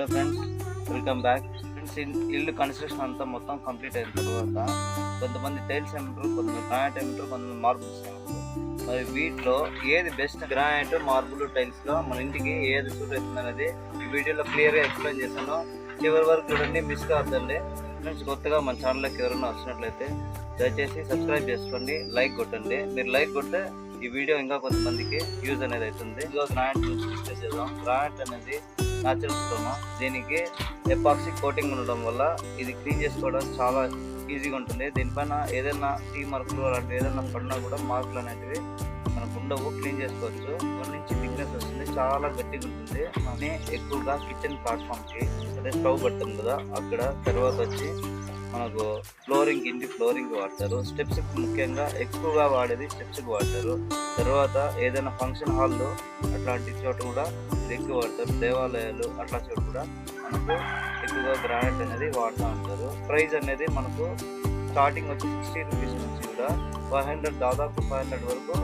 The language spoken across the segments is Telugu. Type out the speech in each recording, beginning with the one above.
Hello friends, welcome back. Friends, ఇల్లు కన్స్ట్రక్షన్ అంతా మొత్తం కంప్లీట్ అయిన తర్వాత కొంతమంది టైల్స్ ఏమంటారు, కొంతమంది గ్రానైట్ ఏమంటారు, కొంతమంది మార్బుల్స్ ఏమంటారు. మరి వీటిలో ఏది బెస్ట్? గ్రానైట్, మార్బుల్, టైల్స్లో మన ఇంటికి ఏది సూట్ అవుతుంది అనేది ఈ వీడియోలో క్లియర్గా ఎక్స్ప్లెయిన్ చేశాను. చివరి వరకు చూడండి, మిస్ కావద్దండి. ఫ్రెండ్స్, కొత్తగా మన ఛానల్కి ఎవరైనా వచ్చినట్లయితే దయచేసి సబ్స్క్రైబ్ చేసుకోండి, లైక్ కొట్టండి. మీరు లైక్ కొడితే ఈ వీడియో ఇంకా కొంతమందికి యూజ్ అనేది అవుతుంది. ఇదిగో గ్రానైట్ గురించి డిస్కస్ చేద్దాం. గ్రానైట్ అనేది న్యాచురల్ స్టోన్. దీనికి ఎపాక్సీ కోటింగ్ ఉండడం వల్ల ఇది క్లీన్ చేసుకోవడం చాలా ఈజీగా ఉంటుంది. దీనిపైన ఏదైనా టీ మార్కులు అలాంటివి ఏదైనా పడినా కూడా మార్కులు అనేటివి మనకు ఉండవు, క్లీన్ చేసుకోవచ్చు. 1 ఇంచ్ థిక్నెస్ వస్తుంది, చాలా గట్టిగా ఉంటుంది. కానీ ఎక్కువగా కిచెన్ ప్లాట్ఫామ్కి అదే స్టవ్ పెడతాం కదా, అక్కడ తర్వాత వచ్చి మనకు ఫ్లోరింగ్, ఇంటి ఫ్లోరింగ్ వాడతారు. స్టెప్స్ ముఖ్యంగా ఎక్కువగా వాడేది స్టెప్స్కి వాడతారు. తర్వాత ఏదైనా ఫంక్షన్ హాల్లో అట్లాంటి చోట కూడా ఇది ఎక్కువ వాడతారు. దేవాలయాలు అట్లా చోట కూడా మనకు ఎక్కువగా గ్రానైట్ అనేది వాడుతూ ఉంటారు. ప్రైస్ అనేది మనకు స్టార్టింగ్ వచ్చి 60 రూపీస్ నుంచి కూడా 500 దాదాపు 500 వరకు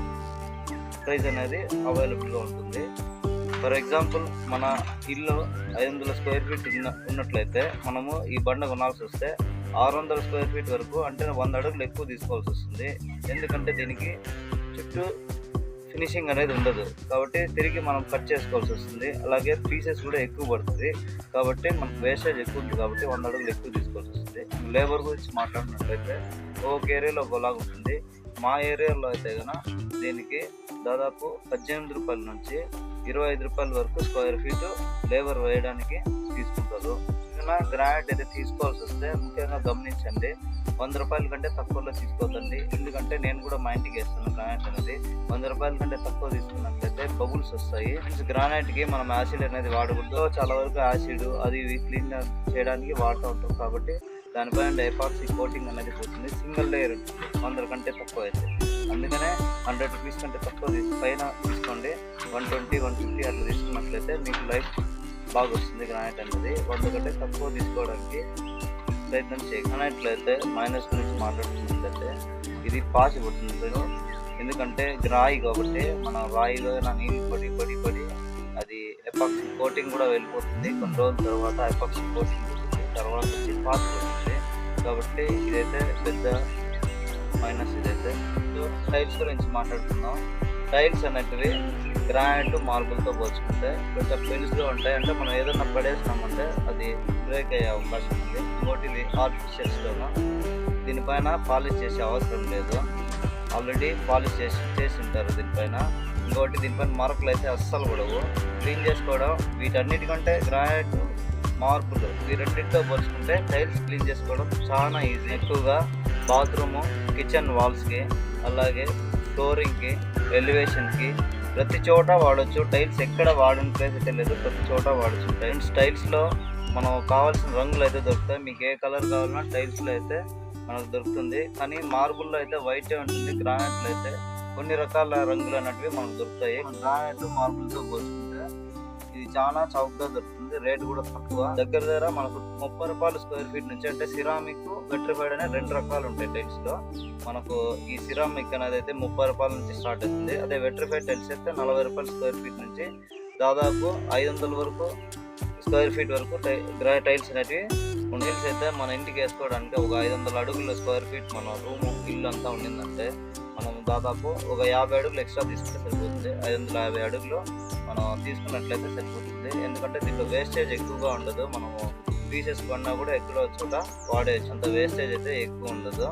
ప్రైస్ అనేది అవైలబుల్గా ఉంటుంది. ఫర్ ఎగ్జాంపుల్, మన ఇల్లు 500 స్క్వేర్ ఫీట్ ఉన్నట్లయితే మనము ఈ బండ కొనాల్సి వస్తే 600 స్క్వేర్ ఫీట్ వరకు, అంటే 100 అడుగులు ఎక్కువ తీసుకోవాల్సి వస్తుంది. ఎందుకంటే దీనికి చుట్టూ ఫినిషింగ్ అనేది ఉండదు కాబట్టి తిరిగి మనం కట్ చేసుకోవాల్సి వస్తుంది. అలాగే పీసెస్ కూడా ఎక్కువ పడుతుంది కాబట్టి మనకు వేస్టేజ్ ఎక్కువ ఉంటుంది కాబట్టి 100 అడుగులు ఎక్కువ తీసుకోవాల్సి వస్తుంది. లేబర్ గురించి మాట్లాడినట్లయితే ఒక్కొక్క ఏరియాలో ఒకలాగా ఉంటుంది. మా ఏరియాలో అయితే కనుక దీనికి దాదాపు 18 రూపాయల నుంచి 25 రూపాయల వరకు స్క్వేర్ ఫీటు లేబర్ వేయడానికి తీసుకుంటారు. గ్రానైట్ అయితే తీసుకోవాల్సి వస్తే ముఖ్యంగా గమనించండి, 100 రూపాయల కంటే తక్కువలో తీసుకోవద్దండి. ఎందుకంటే నేను కూడా మా ఇంటికి వేస్తాను గ్రానైట్ అనేది. 100 రూపాయల కంటే తక్కువ తీసుకున్నట్లయితే బబుల్స్ వస్తాయి. గ్రానైట్కి మనం యాసిడ్ అనేది వాడకూడదు. చాలా వరకు యాసిడ్ అది క్లీన్ చేయడానికి వాడుతూ ఉంటాం కాబట్టి దానిపైన ఎపాక్సీ కోటింగ్ అనేది పోతుంది. సింగిల్ లేయర్ ఉంటుంది 100 కంటే తక్కువ అయితే. అందుకనే 100 రూపీస్ కంటే తక్కువ పైన తీసుకోండి. 120, 150 అట్లా తీసుకున్నట్లయితే మీకు లైఫ్ బాగా వస్తుంది. గ్రానైట్ అనేది 100 కంటే తక్కువ తీసుకోవడానికి ప్రయత్నం చేయండి. గ్రానైట్లో అయితే మైనస్ గురించి మాట్లాడుతున్నట్లయితే ఇది పాచి పడుతుంది. ఎందుకంటే రాయి కాబట్టి మన రాయిలో నీళ్ళు పడి అది ఎపాక్సీ కోటింగ్ కూడా వెళ్ళిపోతుంది. కొన్ని రోజుల తర్వాత ఎపాక్సీ కోటింగ్ వస్తుంది, తర్వాత వచ్చి పాచి పడుతుంది. కాబట్టి ఇదైతే పెద్ద మైనస్. ఇదైతే టైల్స్ గురించి మాట్లాడుతున్నాం. టైల్స్ అనేటివి గ్రానైట్, మార్బుల్తో పోల్చుకుంటే కొంచెం పెలుసుగా ఉంటాయి. అంటే మనం ఏదైనా పడేసినామంటే అది బ్రేక్ అయ్యే అవకాశం ఉంది. ఇంకోటి ఇది ఆర్టిఫిషియల్ స్టోన్. దీనిపైన పాలిష్ చేసే అవసరం లేదు, ఆల్రెడీ పాలిష్ చేసి ఉంటారు దీనిపైన. ఇంకోటి దీనిపైన మార్కులు అయితే అస్సలు పడవు. క్లీన్ చేసుకోవడం వీటన్నిటికంటే గ్రానైట్, మార్బుల్ ఈ రెండింటితో పోల్చుకుంటే టైల్స్ క్లీన్ చేసుకోవడం చాలా ఈజీ. ఎక్కువగా బాత్రూము, కిచెన్ వాల్స్కి, అలాగే ఫ్లోరింగ్కి, ఎలివేషన్కి ప్రతి చోట వాడచ్చు. టైల్స్ ఎక్కడ వాడని ప్లేస్ అయితే లేదు, ప్రతి చోట వాడచ్చు. టైల్స్లో మనం కావాల్సిన రంగులు అయితే దొరుకుతాయి. మీకు ఏ కలర్ కావాలన్నా టైల్స్లో అయితే మనకు దొరుకుతుంది. కానీ మార్బుల్లో అయితే వైటే ఉంటుంది, గ్రానైట్లో అయితే కొన్ని రకాల రంగులు అనేటివి మనకు దొరుకుతాయి. గ్రానైట్, మార్బుల్తో పోల్చుకుంటే ఇది చాలా చౌకగా దొరుకుతుంది, రేట్ కూడా తక్కువ. దగ్గర మనకు 30 రూపాయలు స్క్వేర్ ఫీట్ నుంచి. అంటే సిరామిక్, వెట్రిఫైడ్ అనే 2 రకాలు ఉంటాయి టైల్స్లో. మనకు ఈ సిరామిక్ అనేది అయితే 30 రూపాయల నుంచి స్టార్ట్ అవుతుంది. అదే వెట్రిఫైడ్ టైల్స్ అయితే 40 రూపాయల స్క్వేర్ ఫీట్ నుంచి దాదాపు 500 వరకు స్క్వేర్ ఫీట్ వరకు టైల్స్ అనేటివి. టైల్స్ అయితే మన ఇంటికి వేసుకోవడానికి ఒక 500 అడుగుల స్క్వేర్ ఫీట్ మన రూము, ఇల్లు అంతా ఉండిందంటే మనం దాదాపు ఒక 50 అడుగులు ఎక్స్ట్రా తీసుకుంటే సరిపోతుంది. 550 అడుగులు మనం తీసుకున్నట్లయితే సరిపోతుంది. ఎందుకంటే దీంట్లో వేస్టేజ్ ఎక్కువగా ఉండదు. మనము పీసెస్ కొన్నా కూడా ఎక్కడో చోట వాడేయచ్చు, అంత వేస్టేజ్ అయితే ఎక్కువ ఉండదు.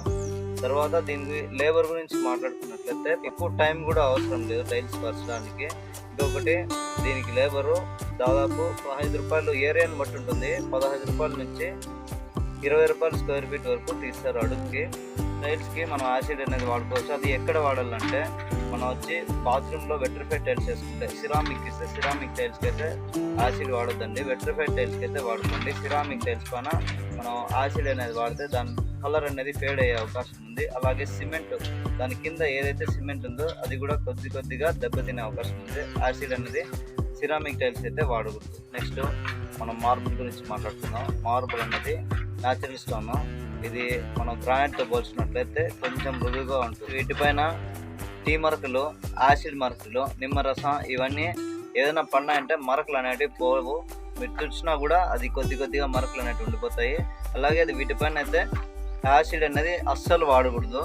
తర్వాత దీనికి లేబర్ గురించి మాట్లాడుకున్నట్లయితే ఎక్కువ టైం కూడా అవసరం లేదు టైల్స్ పరచడానికి. ఇంకొకటి దీనికి లేబరు దాదాపు 15 రూపాయలు, ఏరియాని బట్టి ఉంటుంది. 15 రూపాయల నుంచి 20 రూపాయలు స్క్వేర్ ఫీట్ వరకు తీస్తారు అడుగుకి. టైల్స్కి మనం యాసిడ్ అనేది వాడుకోవచ్చు. అది ఎక్కడ వాడాలంటే మనం వచ్చి బాత్రూంలో వెట్రిఫైడ్ టైల్స్ వేసుకుంటే, సిరామిక్ ఇస్తే సిరామిక్ టైల్స్కి అయితే యాసిడ్ వాడొద్దండి, వెట్రిఫైడ్ టైల్స్కి అయితే వాడుకోండి. సిరామిక్ టైల్స్ పైన మనం యాసిడ్ అనేది వాడితే దాని కలర్ అనేది ఫేడ్ అయ్యే అవకాశం ఉంది. అలాగే సిమెంట్, దాని కింద ఏదైతే సిమెంట్ ఉందో అది కూడా కొద్దిగా దెబ్బతినే అవకాశం ఉంది. యాసిడ్ అనేది సిరామిక్ టైల్స్ అయితే వాడకూడదు. నెక్స్ట్ మనం మార్బుల్ గురించి మాట్లాడుతున్నాం. మార్బుల్ అనేది న్యాచురల్ స్టోన్. ఇది మనం గ్రానైట్తో పోల్చినట్లయితే కొంచెం మృదువుగా ఉంటుంది. వీటిపైన టీ మరకలు, యాసిడ్ మరకలు, నిమ్మరసం ఇవన్నీ ఏదైనా పడినాయంటే మరకలు అనేటివి పోవు. మీరు తుడిచినా కూడా అది కొద్దిగా మరకలు అనేవి ఉండిపోతాయి. అలాగే అది వీటిపైన అయితే యాసిడ్ అనేది అస్సలు వాడకూడదు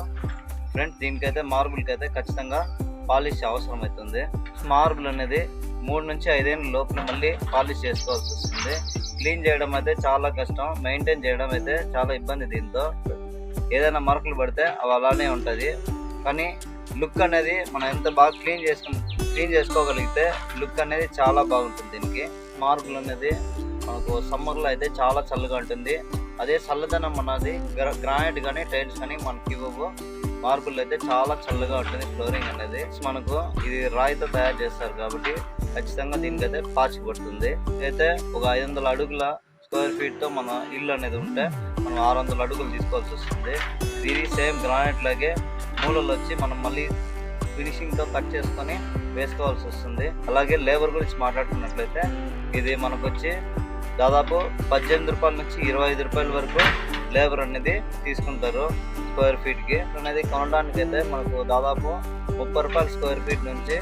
ఫ్రెండ్స్. దీనికైతే మార్బుల్కి అయితే ఖచ్చితంగా పాలిష్ అవసరం అవుతుంది. మార్బుల్ అనేది 3 నుంచి 5 ఏళ్ళ లోపల మళ్ళీ పాలిష్ చేసుకోవాల్సి వస్తుంది. క్లీన్ చేయడం అయితే చాలా కష్టం, మెయింటైన్ చేయడం అయితే చాలా ఇబ్బంది. దీంతో ఏదైనా మరకలు పడితే అవి అలానే ఉంటుంది. కానీ లుక్ అనేది మనం ఎంత బాగా క్లీన్ చేసుకోగలిగితే లుక్ అనేది చాలా బాగుంటుంది. దీనికి మార్బుల్ అనేది మనకు సమ్మర్లో అయితే చాలా చల్లగా ఉంటుంది. అదే చల్లదనం అన్నది గ్రానైట్ కానీ టైల్స్ కానీ మనకి ఇవ్వవు. మార్బుల్ అయితే చాలా చల్లగా ఉంటుంది. ఫ్లోరింగ్ అనేది మనకు ఇది రాయితో తయారు చేస్తారు కాబట్టి ఖచ్చితంగా దీనికైతే పాచి పడుతుంది. అయితే ఒక 500 అడుగుల స్క్వేర్ ఫీట్తో మన ఇల్లు అనేది ఉంటే మనం 600 అడుగులు తీసుకోవాల్సి వస్తుంది. ఇది సేమ్ గ్రానైట్ లాగే మూలలు వచ్చి మనం మళ్ళీ ఫినిషింగ్తో కట్ చేసుకొని వేసుకోవాల్సి వస్తుంది. అలాగే లేబర్ గురించి మాట్లాడుకున్నట్లయితే ఇది మనకు వచ్చి దాదాపు 18 రూపాయల నుంచి 25 రూపాయల వరకు లేబర్ అనేది తీసుకుంటారు స్క్వేర్ ఫీట్కి. అనేది కొనడానికి అయితే మనకు దాదాపు 30 రూపాయల స్క్వేర్ ఫీట్ నుంచి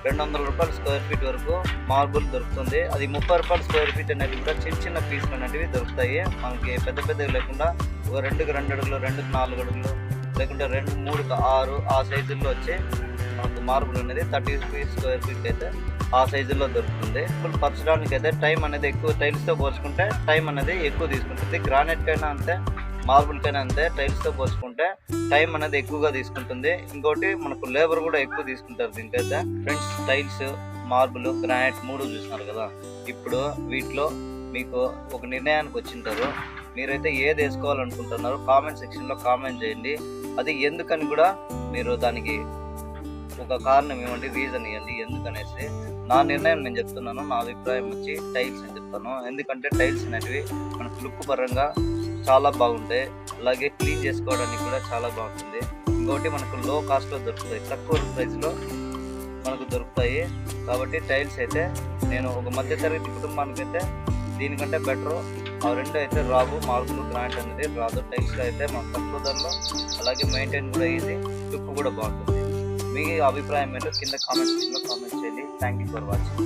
200 రూపాయల స్క్వేర్ ఫీట్ వరకు మార్బుల్ దొరుకుతుంది. అది 30 రూపాయల స్క్వేర్ ఫీట్ అనేది కూడా చిన్న పీసులు అనేవి దొరుకుతాయి. మనకి పెద్దవి లేకుండా ఒక 2కి 2 అడుగులు, 2కి 4 అడుగులు, లేకుంటే 2, 3కి 6 ఆ సైజుల్లో వచ్చి మనకు మార్బుల్ అనేది 30 రూపీస్ స్క్వేర్ ఫీట్ అయితే ఆ సైజుల్లో దొరుకుతుంది. ఇప్పుడు పరచడానికి అయితే టైం అనేది ఎక్కువ, టైల్స్తో పోల్చుకుంటే టైం అనేది ఎక్కువ తీసుకుంటుంది. గ్రానైట్కైనా అంతే, మార్బుల్కైనా అంతే. టైల్స్తో పోల్చుకుంటే టైం అనేది ఎక్కువగా తీసుకుంటుంది. ఇంకోటి మనకు లేబర్ కూడా ఎక్కువ తీసుకుంటారు దీనికైతే. ఫ్రెండ్స్, టైల్స్, మార్బుల్, గ్రానైట్ 3 చూసినారు కదా. ఇప్పుడు వీటిలో మీకు ఒక నిర్ణయానికి వచ్చింటారు. మీరైతే ఏది వేసుకోవాలనుకుంటున్నారో కామెంట్ సెక్షన్లో కామెంట్ చేయండి. అది ఎందుకని కూడా మీరు దానికి ఒక కారణం ఇవ్వండి, రీజన్ ఇవ్వండి ఎందుకనేసి. నా నిర్ణయం నేను చెప్తున్నాను, నా అభిప్రాయం వచ్చి టైల్స్ అని చెప్తాను. ఎందుకంటే టైల్స్ అనేటివి మనకు లుక్ పరంగా చాలా బాగుంటాయి. అలాగే క్లీన్ చేసుకోవడానికి కూడా చాలా బాగుంటుంది. ఇంకోటి మనకు లో కాస్ట్లో దొరుకుతాయి, తక్కువ ప్రైస్లో మనకు దొరుకుతాయి. కాబట్టి టైల్స్ అయితే నేను ఒక మధ్యతరగతి కుటుంబానికి అయితే దీనికంటే బెటర్. ఆ 2 అయితే రావు, మార్బుల్, గ్రానైట్ అనేది రాదు. టైల్స్లో అయితే మనకు తక్కువ ధరలో, అలాగే మెయింటైన్ కూడా ఈజీ, లుక్ కూడా బాగుంటుంది. మీ అభిప్రాయం ఏంటో కింద కామెంట్ సెక్షన్లో కామెంట్ చేయండి. Thank you for watching.